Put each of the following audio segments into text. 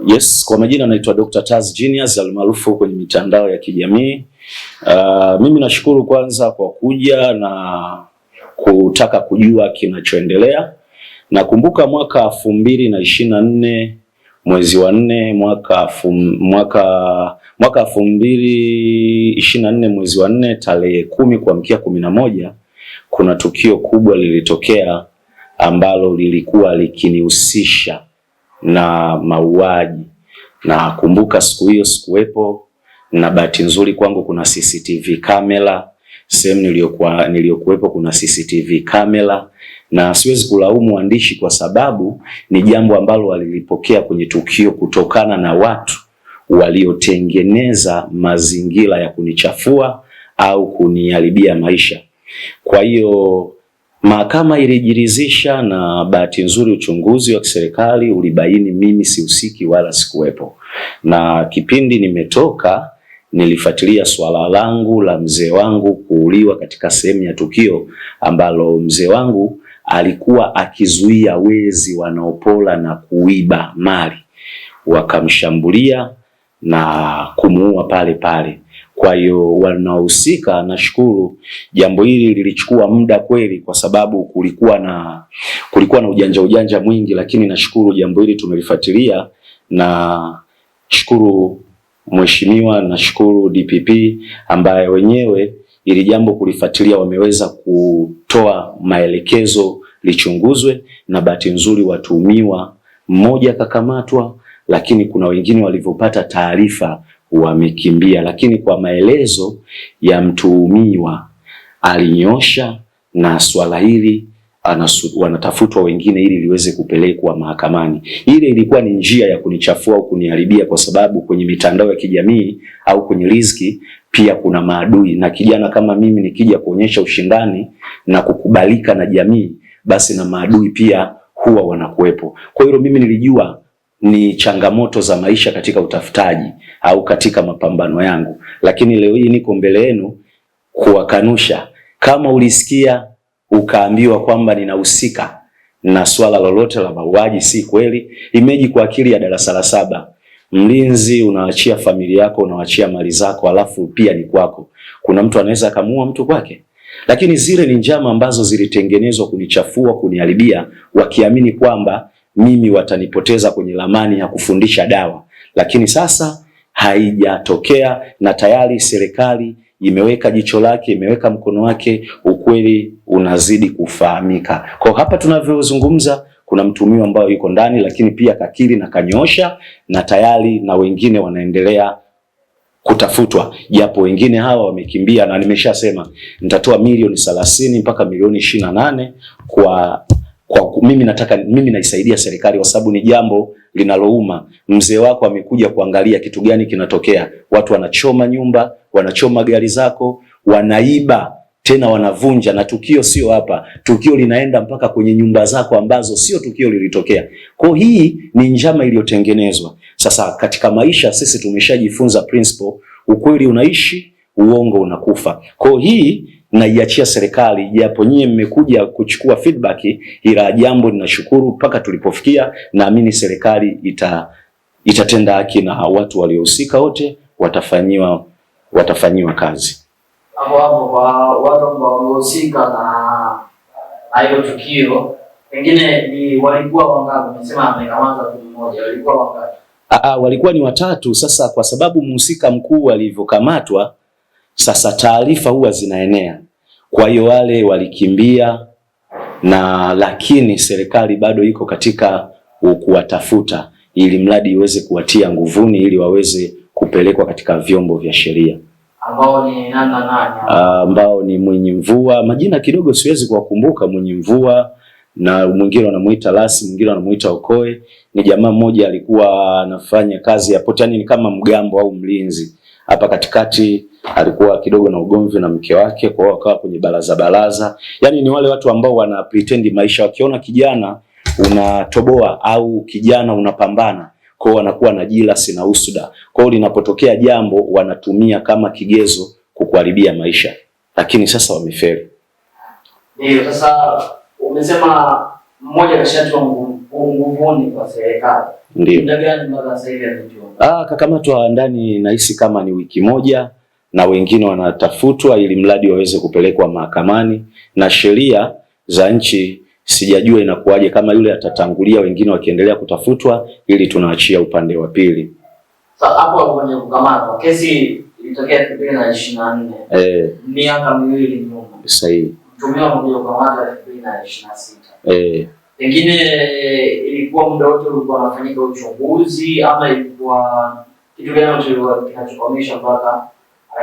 Yes, kwa majina naitwa Dr. Taz Genius almaarufu kwenye mitandao ya kijamii. Mimi nashukuru kwanza kwa kuja na kutaka kujua kinachoendelea. Nakumbuka mwaka 2024 mwezi wa 4 mwaka 2024 mwezi wa 4 tarehe 10 kuamkia 11 kuna tukio kubwa lilitokea ambalo lilikuwa likinihusisha na mauaji. Na kumbuka siku hiyo sikuwepo, na bahati nzuri kwangu kuna CCTV camera, sehemu niliyokuwepo kuna CCTV camera, na siwezi kulaumu waandishi kwa sababu ni jambo ambalo walilipokea kwenye tukio kutokana na watu waliotengeneza mazingira ya kunichafua au kuniharibia maisha. Kwa hiyo mahakama ilijiridhisha, na bahati nzuri uchunguzi wa kiserikali ulibaini mimi sihusiki wala sikuwepo. Na kipindi nimetoka nilifuatilia swala langu la mzee wangu kuuliwa katika sehemu ya tukio ambalo mzee wangu alikuwa akizuia wezi wanaopola na kuiba mali, wakamshambulia na kumuua pale pale. Kwa hiyo wanaohusika, nashukuru jambo hili lilichukua muda kweli, kwa sababu kulikuwa na ujanja mwingi, lakini nashukuru jambo hili tumelifuatilia, na shukuru mheshimiwa, nashukuru DPP ambaye wenyewe ili jambo kulifuatilia wameweza kutoa maelekezo lichunguzwe, na bahati nzuri watuhumiwa mmoja akakamatwa, lakini kuna wengine walivyopata taarifa wamekimbia. Lakini kwa maelezo ya mtuhumiwa alinyosha, na swala hili wanatafutwa wengine ili liweze kupelekwa mahakamani. Ile ilikuwa ni njia ya kunichafua au kuniharibia, kwa sababu kwenye mitandao ya kijamii au kwenye riziki pia kuna maadui, na kijana kama mimi nikija kuonyesha ushindani na kukubalika na jamii, basi na maadui pia huwa wanakuwepo. Kwa hiyo mimi nilijua ni changamoto za maisha katika utafutaji au katika mapambano yangu, lakini leo hii niko mbele yenu kuwakanusha. Kama ulisikia ukaambiwa kwamba ninahusika na swala lolote la mauaji, si kweli. Imeji kwa akili ya darasa la 7. Mlinzi unaachia familia yako, unaachia mali zako, alafu pia ni kwako. Kuna mtu anaweza akamuua mtu kwake? Lakini zile ni njama ambazo zilitengenezwa kunichafua, kuniharibia, wakiamini kwamba mimi watanipoteza kwenye lamani ya kufundisha dawa. Lakini sasa haijatokea, na tayari serikali imeweka jicho lake, imeweka mkono wake, ukweli unazidi kufahamika. Kwa hapa tunavyozungumza kuna mtuhumiwa ambaye yuko ndani, lakini pia kakiri na kanyoosha, na tayari na wengine wanaendelea kutafutwa, japo wengine hawa wamekimbia. Na nimeshasema nitatoa milioni 30 mpaka milioni 28 kwa mimi naisaidia serikali, kwa sababu ni jambo linalouma. Mzee wako amekuja kuangalia kitu gani kinatokea. Watu wanachoma nyumba, wanachoma gari zako, wanaiba, tena wanavunja, na tukio sio hapa. Tukio linaenda mpaka kwenye nyumba zako ambazo sio tukio lilitokea. Kwa hii ni njama iliyotengenezwa. Sasa katika maisha sisi tumeshajifunza principle, ukweli unaishi, uongo unakufa. Kwa hii naiachia serikali, japo nyie mmekuja kuchukua feedback, ila jambo ninashukuru mpaka tulipofikia. Naamini serikali itatenda haki, na watu waliohusika wote watafanyiwa kazi. Hapo kwa watu ambao walihusika na hiyo tukio, pengine ni walikuwa wangapi? Nimesema amekamata mtu mmoja, walikuwa wangapi? Walikuwa ni watatu. Sasa kwa sababu mhusika mkuu alivyokamatwa, sasa taarifa huwa zinaenea, kwa hiyo wale walikimbia, na lakini serikali bado iko katika kuwatafuta, ili mradi iweze kuwatia nguvuni, ili waweze kupelekwa katika vyombo vya sheria. Ambao ni nani? Ambao ni Mwenye Mvua, majina kidogo siwezi kuwakumbuka. Mwenye Mvua, na mwingine wanamuita Lasi, mwingine wanamuita Okoe. Ni jamaa mmoja alikuwa anafanya kazi ya potani, ni kama mgambo au mlinzi. Hapa katikati alikuwa kidogo na ugomvi na mke wake, kwa hiyo akawa kwenye baraza. Yani ni wale watu ambao wana pretend maisha, wakiona kijana unatoboa au kijana unapambana, kwa hiyo wanakuwa na jilasi na usuda. Kwa hiyo linapotokea jambo wanatumia kama kigezo kukuharibia maisha, lakini sasa wamefeli. Ndio sasa umesema mmoja kashatiwa nguvuni kwa serikali. Ndio. Muda gani mpaka sasa hivi ametiwa? Kakamatwa ndani nahisi kama ni wiki moja, na wengine wanatafutwa ili mradi waweze kupelekwa mahakamani, na sheria za nchi sijajua inakuwaje, kama yule atatangulia wengine wakiendelea kutafutwa, ili tunaachia upande wa pili. Sasa hapo kwenye kukamatwa, kesi ilitokea 2024. Miaka miwili nyuma. Sahihi. Mtuhumiwa mmoja kukamatwa 2026. Pengine ilikuwa muda wote ulikuwa unafanyika uchunguzi, ama ilikuwa kitu gani ambacho kinachokwamisha mpaka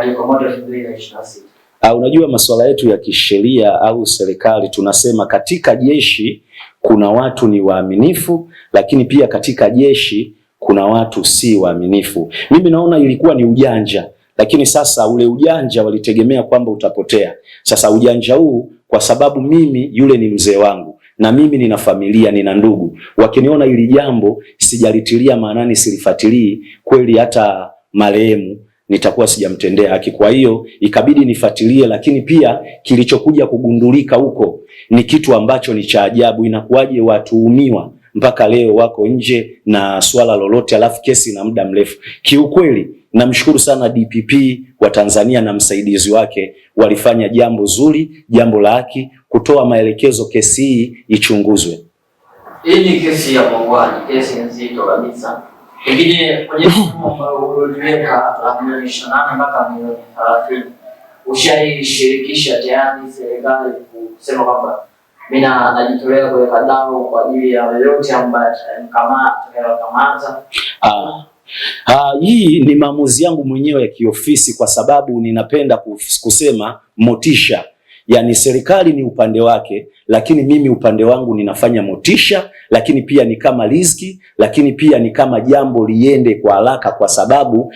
alikamatwa 2026? Unajua masuala yetu ya kisheria au serikali, tunasema katika jeshi kuna watu ni waaminifu, lakini pia katika jeshi kuna watu si waaminifu. Mimi naona ilikuwa ni ujanja, lakini sasa ule ujanja walitegemea kwamba utapotea. Sasa ujanja huu, kwa sababu mimi yule ni mzee wangu na mimi nina familia, nina ndugu, wakiniona hili jambo sijalitilia maanani, silifuatilii kweli, hata marehemu nitakuwa sijamtendea haki. Kwa hiyo ikabidi nifuatilie, lakini pia kilichokuja kugundulika huko ni kitu ambacho ni cha ajabu. Inakuwaje watuhumiwa mpaka leo wako nje na swala lolote, alafu kesi na muda mrefu? Kiukweli namshukuru sana DPP wa Tanzania na msaidizi wake, walifanya jambo zuri, jambo la haki, kutoa maelekezo kesi hii ichunguzwe. Hii ni kesi ya mauaji, kesi nzito kabisa. Pengine kwenye mfumo ambao uliweka la milioni 28 mpaka milioni 30, ushaishirikisha tayari serikali kusema kwamba mimi najitolea kuweka dau kwa ajili ya yoyote ambaye atakayekamata? Hii ni maamuzi yangu mwenyewe ya kiofisi, kwa sababu ninapenda kusema motisha. Yani serikali ni upande wake, lakini mimi upande wangu ninafanya motisha, lakini pia ni kama riziki, lakini pia ni kama jambo liende kwa haraka, kwa sababu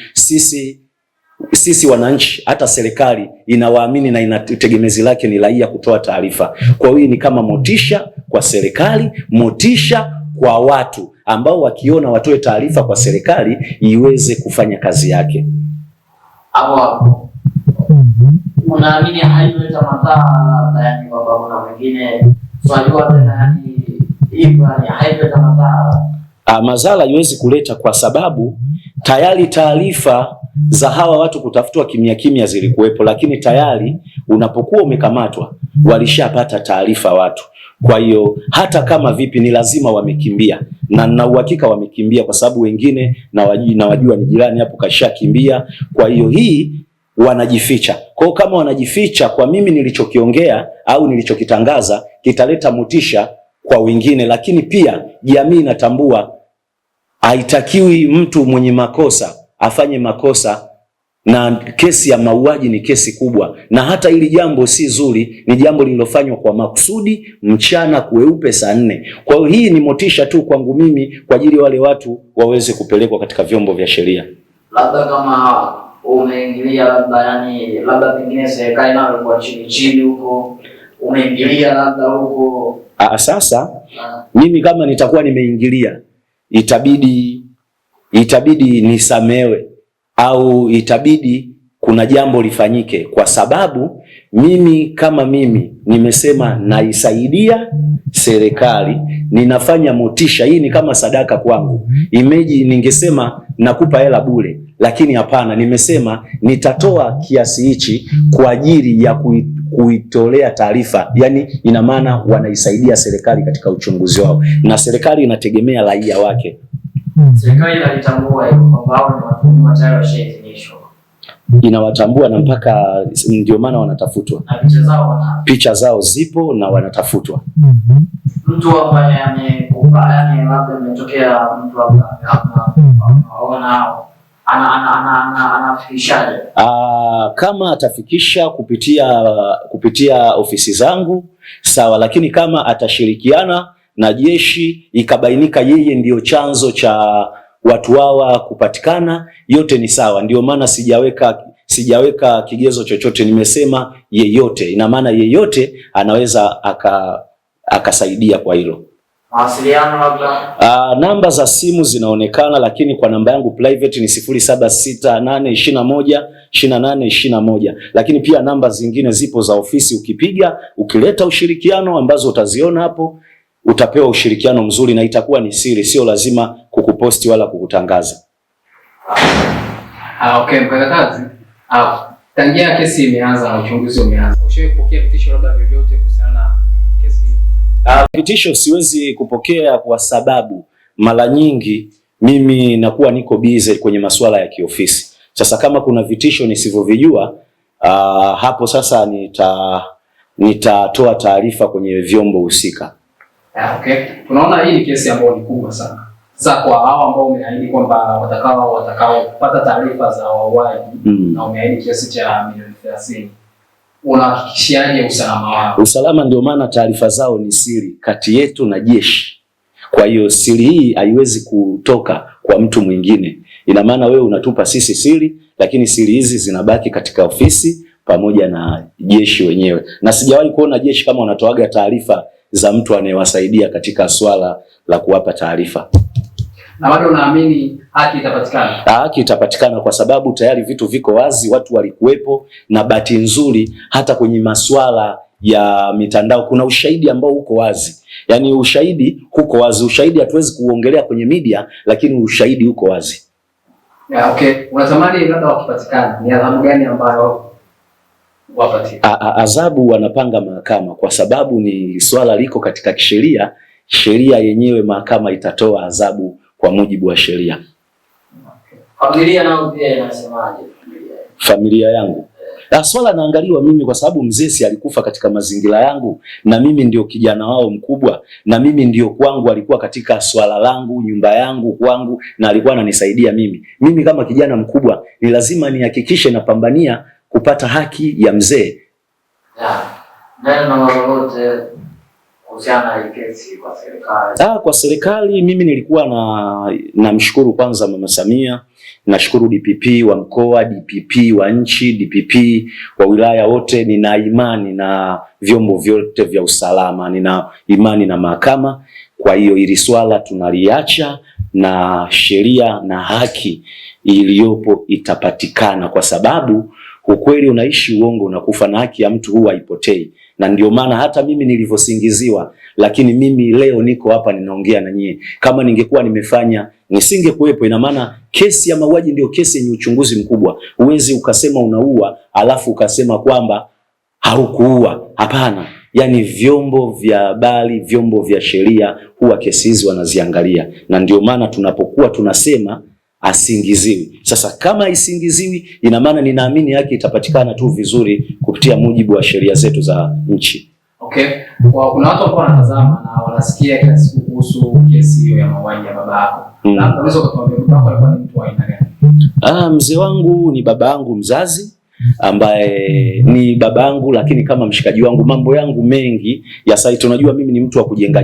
sisi wananchi, hata serikali inawaamini na inategemezi lake ni raia kutoa taarifa. Kwa hiyo ni kama motisha kwa serikali, motisha kwa watu ambao wakiona watoe taarifa kwa serikali iweze kufanya kazi yake. Hapo unaamini haileta madhara, yani kwamba kuna wengine swaliwa tena, yani hivyo haileta madhara? Madhara haiwezi kuleta, kwa sababu tayari taarifa za hawa watu kutafutwa kimya kimya zilikuwepo, lakini tayari unapokuwa umekamatwa walishapata taarifa watu. Kwa hiyo hata kama vipi ni lazima wamekimbia, na na uhakika wamekimbia, kwa sababu wengine na wajua ni jirani hapo kashakimbia. Kwa hiyo hii wanajificha. Kwa hiyo kama wanajificha, kwa mimi nilichokiongea au nilichokitangaza kitaleta motisha kwa wengine, lakini pia jamii inatambua haitakiwi mtu mwenye makosa afanye makosa, na kesi ya mauaji ni kesi kubwa, na hata hili jambo si zuri, ni jambo lililofanywa kwa makusudi, mchana kweupe saa 4. Kwa hiyo hii ni motisha tu kwangu mimi, kwa ajili wale watu waweze kupelekwa katika vyombo vya sheria. Labda kama umeingilia, labda pengine serikali nayo ilikuwa chini huko, umeingilia labda huko. Sasa mimi kama nitakuwa nimeingilia, itabidi nisamewe, au itabidi kuna jambo lifanyike, kwa sababu mimi kama mimi nimesema naisaidia serikali, ninafanya motisha. Hii ni kama sadaka kwangu. Imeji ningesema nakupa hela bure, lakini hapana, nimesema nitatoa kiasi hichi kwa ajili ya kuitolea taarifa. Yani ina maana wanaisaidia serikali katika uchunguzi wao, na serikali inategemea raia wake. Serikali inalitambua hiyo kwamba hao ni watuhumiwa tayari washaidhinishwa, inawatambua, na mpaka ndio maana wanatafutwa, na picha zao zipo na wanatafutwa. Mtu ambaye yani labda imetokea mtu anaona anafikishaje? Kama atafikisha kupitia ofisi zangu sawa, lakini kama atashirikiana na jeshi ikabainika yeye ndiyo chanzo cha watu hawa kupatikana, yote ni sawa. Ndio maana sijaweka kigezo chochote, nimesema yeyote. Ina maana yeyote anaweza akasaidia kwa hilo. Mawasiliano labda namba za simu zinaonekana, lakini kwa namba yangu private ni 0768212821, lakini pia namba zingine zipo za ofisi, ukipiga ukileta ushirikiano ambazo utaziona hapo, utapewa ushirikiano mzuri na itakuwa ni siri, sio lazima kukuposti wala kukutangaza. Okay, mkakati. Tangia kesi imeanza na uchunguzi umeanza, ushawahi kupokea vitisho labda vyovyote kuhusiana na kesi hii? Vitisho siwezi kupokea kwa sababu mara nyingi mimi nakuwa niko busy kwenye masuala ya kiofisi. Sasa kama kuna vitisho nisivyovijua, hapo sasa nitatoa taarifa kwenye vyombo husika. Okay. Tunaona hii ni kesi ambayo ni kubwa sana. Sasa kwa hao ambao umeahidi kwamba watakao kupata taarifa za wauaji na umeahidi kiasi cha milioni 30, unahakikishiaje usalama wao? Usalama ndio maana taarifa zao ni siri kati yetu na jeshi. Kwa hiyo siri hii haiwezi kutoka kwa mtu mwingine. Ina maana wewe unatupa sisi siri, lakini siri hizi zinabaki katika ofisi pamoja na jeshi wenyewe. Na sijawahi kuona jeshi kama wanatoaga taarifa za mtu anayewasaidia katika swala la kuwapa taarifa. Na bado unaamini haki itapatikana? Haki itapatikana kwa sababu tayari vitu viko wazi, watu walikuwepo, na bahati nzuri hata kwenye masuala ya mitandao kuna ushahidi ambao uko wazi. Yaani ushahidi uko wazi, ushahidi hatuwezi kuongelea kwenye media, lakini ushahidi uko wazi. Okay. Unatamani labda wakipatikana ni adhabu gani ambayo wapatie? Adhabu wanapanga mahakama, kwa sababu ni swala liko katika kisheria. Sheria yenyewe mahakama itatoa adhabu kwa mujibu wa sheria. Familia nao pia inasemaje? Familia yangu, swala naangaliwa mimi kwa sababu mzee alikufa katika mazingira yangu, na mimi ndio kijana wao mkubwa, na mimi ndio kwangu alikuwa katika swala langu, nyumba yangu kwangu, na alikuwa ananisaidia mimi. Mimi kama kijana mkubwa ni lazima nihakikishe napambania kupata haki ya mzee. Neno lolote kuhusiana na kesi kwa serikali? Kwa serikali mimi nilikuwa namshukuru kwanza Mama Samia, nashukuru DPP wa mkoa, DPP wa nchi, DPP wa wilaya, wote. Nina imani na vyombo vyote vya usalama, nina imani na mahakama. Kwa hiyo ili swala tunaliacha na sheria na haki iliyopo itapatikana, kwa sababu ukweli unaishi, uongo unakufa, na haki ya mtu huwa haipotei. Na ndio maana hata mimi nilivyosingiziwa, lakini mimi leo niko hapa ninaongea na nyie. Kama ningekuwa nimefanya nisingekuwepo. Ina maana kesi ya mauaji ndio kesi yenye uchunguzi mkubwa. Huwezi ukasema unaua alafu ukasema kwamba haukuua. Hapana. Yaani vyombo vya habari, vyombo vya sheria huwa kesi hizi wanaziangalia, na ndio maana tunapokuwa tunasema asingiziwi. Sasa kama isingiziwi, ina maana ninaamini haki itapatikana tu vizuri kupitia mujibu wa sheria zetu za nchi. Okay. Kuna watu ambao wanatazama na wanasikia kesi kuhusu kesi hiyo ya mauaji ya baba yako. Na unaweza kutuambia baba yako alikuwa ni mtu wa aina gani? Mzee wangu ni baba yangu mzazi, ambaye ni babangu, lakini kama mshikaji wangu. Mambo yangu mengi ya site, unajua mimi ni mtu wa kujenga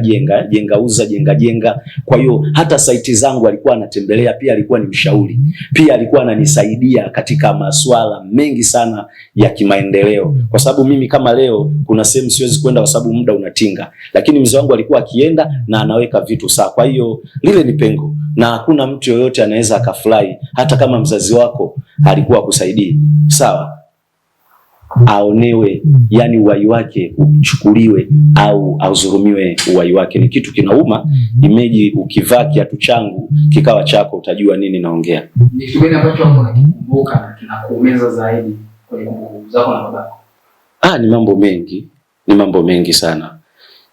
jenga. Kwa hiyo hata site zangu alikuwa anatembelea, pia alikuwa ni mshauri, pia alikuwa ananisaidia katika masuala mengi sana ya kimaendeleo, kwa sababu mimi kama leo kuna sehemu siwezi kwenda kwa sababu muda unatinga, lakini mzee wangu alikuwa akienda na anaweka vitu sawa. Kwa hiyo lile ni pengo, na hakuna mtu yoyote anaweza akafurahi hata kama mzazi wako alikuwa akusaidii, sawa, aonewe, yani uhai wake uchukuliwe au audhulumiwe uhai wake. Ni kitu kinauma. Imeji ukivaa kiatu changu kikawa chako, utajua nini naongea. Ni kitu gani ambacho unakikumbuka na kinakuumiza zaidi kwenye kumbukumbu zako na babako?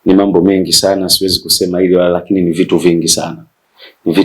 Ni mambo mengi sana, siwezi kusema hili wala, lakini ni vitu vingi sana. Okay.